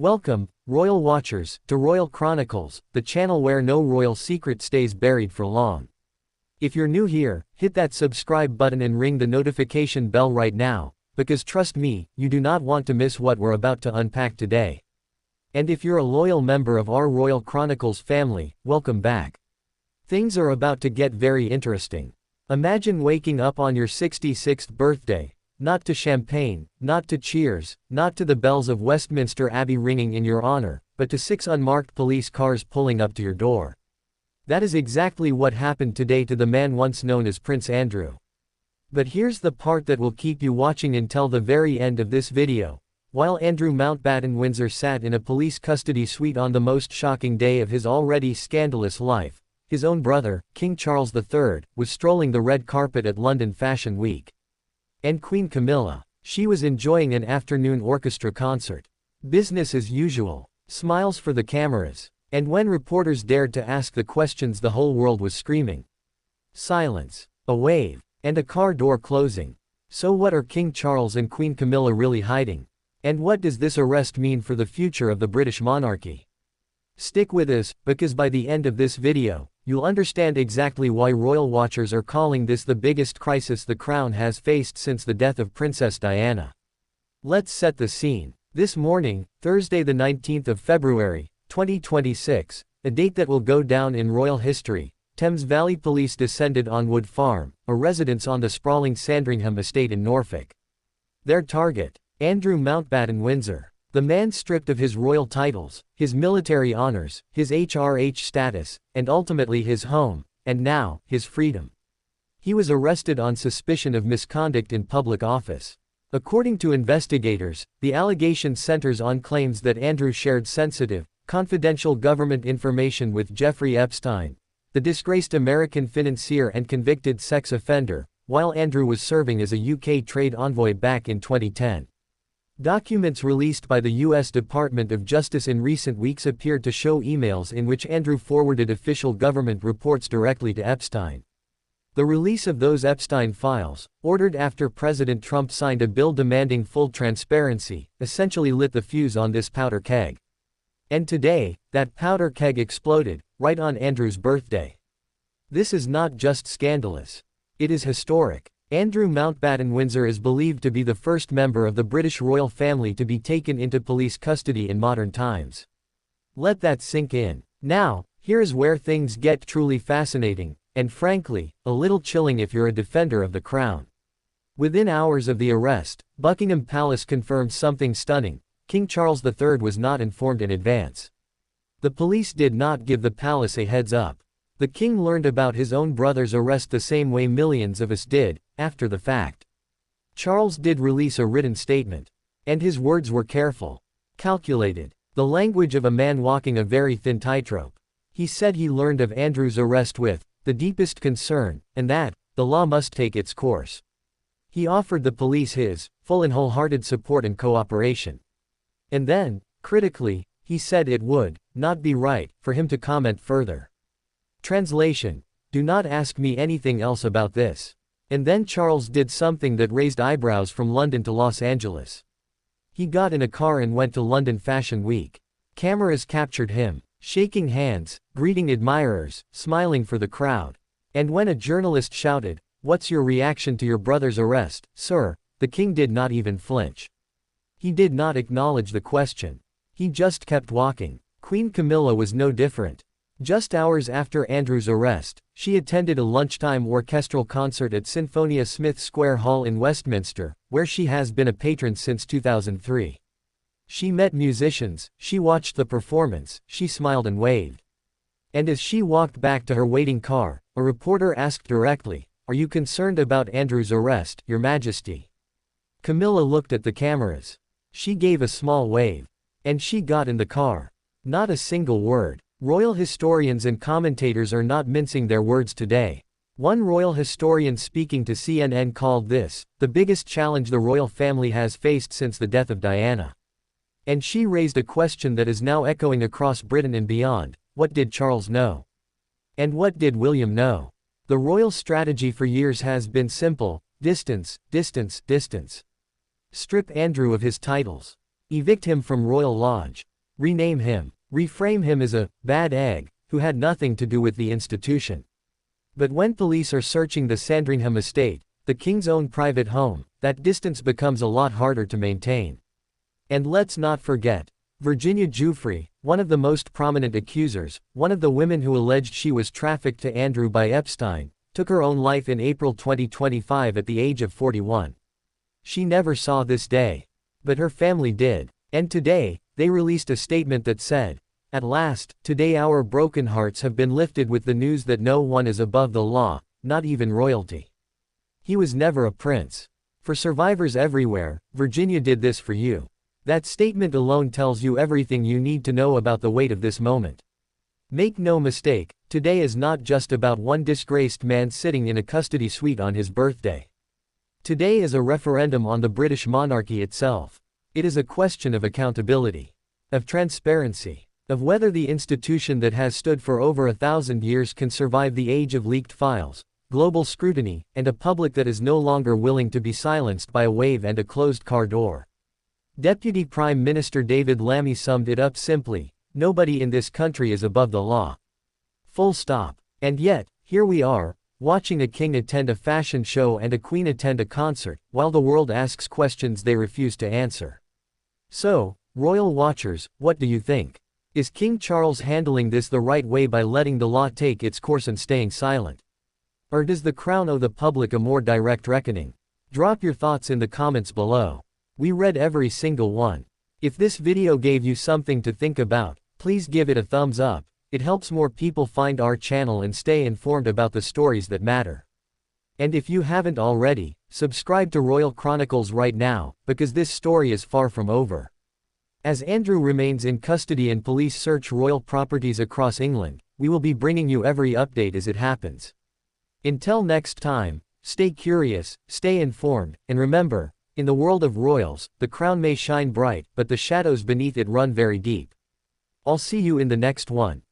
Welcome, Royal Watchers, to Royal Chronicles, the channel where no royal secret stays buried for long. If you're new here, hit that subscribe button and ring the notification bell right now, because trust me, you do not want to miss what we're about to unpack today. And if you're a loyal member of our Royal Chronicles family, welcome back. Things are about to get very interesting. Imagine waking up on your 66th birthday. Not to champagne, not to cheers, not to the bells of Westminster Abbey ringing in your honor, but to 6 unmarked police cars pulling up to your door. That is exactly what happened today to the man once known as Prince Andrew. But here's the part that will keep you watching until the very end of this video. While Andrew Mountbatten-Windsor sat in a police custody suite on the most shocking day of his already scandalous life, his own brother, King Charles III, was strolling the red carpet at London Fashion Week. And Queen Camilla, she was enjoying an afternoon orchestra concert. Business as usual, smiles for the cameras, and when reporters dared to ask the questions the whole world was screaming. Silence, a wave, and a car door closing. So what are King Charles and Queen Camilla really hiding? And what does this arrest mean for the future of the British monarchy? Stick with us, because by the end of this video, you'll understand exactly why royal watchers are calling this the biggest crisis the crown has faced since the death of Princess Diana. Let's set the scene. This morning, Thursday the 19th of February, 2026, a date that will go down in royal history, Thames Valley Police descended on Wood Farm, a residence on the sprawling Sandringham estate in Norfolk. Their target, Andrew Mountbatten-Windsor. The man stripped of his royal titles, his military honors, his HRH status, and ultimately his home, and now, his freedom. He was arrested on suspicion of misconduct in public office. According to investigators, the allegation centers on claims that Andrew shared sensitive, confidential government information with Jeffrey Epstein, the disgraced American financier and convicted sex offender, while Andrew was serving as a UK trade envoy back in 2010. Documents released by the U.S. Department of Justice in recent weeks appeared to show emails in which Andrew forwarded official government reports directly to Epstein. The release of those Epstein files, ordered after President Trump signed a bill demanding full transparency, essentially lit the fuse on this powder keg. And today, that powder keg exploded, right on Andrew's birthday. This is not just scandalous. It is historic. Andrew Mountbatten-Windsor is believed to be the first member of the British royal family to be taken into police custody in modern times. Let that sink in. Now, here is where things get truly fascinating, and frankly, a little chilling if you're a defender of the crown. Within hours of the arrest, Buckingham Palace confirmed something stunning: King Charles III was not informed in advance. The police did not give the palace a heads up. The king learned about his own brother's arrest the same way millions of us did, after the fact. Charles did release a written statement. And his words were careful. Calculated. The language of a man walking a very thin tightrope. He said he learned of Andrew's arrest with the deepest concern, and that the law must take its course. He offered the police his full and wholehearted support and cooperation. And then, critically, he said it would not be right for him to comment further. Translation: do not ask me anything else about this. And then Charles did something that raised eyebrows from London to Los Angeles. He got in a car and went to London Fashion Week. Cameras captured him, shaking hands, greeting admirers, smiling for the crowd. And when a journalist shouted, "What's your reaction to your brother's arrest, sir?" the king did not even flinch. He did not acknowledge the question. He just kept walking. Queen Camilla was no different. Just hours after Andrew's arrest, she attended a lunchtime orchestral concert at Sinfonia Smith Square Hall in Westminster, where she has been a patron since 2003. She met musicians, she watched the performance, she smiled and waved. And as she walked back to her waiting car, a reporter asked directly, "Are you concerned about Andrew's arrest, Your Majesty?" Camilla looked at the cameras. She gave a small wave. And she got in the car. Not a single word. Royal historians and commentators are not mincing their words today. One royal historian speaking to CNN called this the biggest challenge the royal family has faced since the death of Diana. And she raised a question that is now echoing across Britain and beyond: what did Charles know? And what did William know? The royal strategy for years has been simple: distance, distance, distance. Strip Andrew of his titles. Evict him from Royal Lodge. Rename him. Reframe him as a bad egg who had nothing to do with the institution. But when police are searching the Sandringham estate, the king's own private home, that distance becomes a lot harder to maintain. And let's not forget, Virginia Giuffre, one of the most prominent accusers, one of the women who alleged she was trafficked to Andrew by Epstein, took her own life in April 2025 at the age of 41. She never saw this day. But her family did. And today, they released a statement that said, "At last, today our broken hearts have been lifted with the news that no one is above the law, not even royalty. He was never a prince. For survivors everywhere, Virginia did this for you." That statement alone tells you everything you need to know about the weight of this moment. Make no mistake, today is not just about one disgraced man sitting in a custody suite on his birthday. Today is a referendum on the British monarchy itself. It is a question of accountability, of transparency, of whether the institution that has stood for over 1,000 years can survive the age of leaked files, global scrutiny, and a public that is no longer willing to be silenced by a wave and a closed car door. Deputy Prime Minister David Lammy summed it up simply: nobody in this country is above the law. Full stop. And yet, here we are, watching a king attend a fashion show and a queen attend a concert, while the world asks questions they refuse to answer. So, royal watchers, what do you think? Is King Charles handling this the right way by letting the law take its course and staying silent? Or does the crown owe the public a more direct reckoning? Drop your thoughts in the comments below. We read every single one. If this video gave you something to think about, please give it a thumbs up. It helps more people find our channel and stay informed about the stories that matter. And if you haven't already, subscribe to Royal Chronicles right now, because this story is far from over. As Andrew remains in custody and police search royal properties across England, we will be bringing you every update as it happens. Until next time, stay curious, stay informed, and remember, in the world of royals, the crown may shine bright, but the shadows beneath it run very deep. I'll see you in the next one.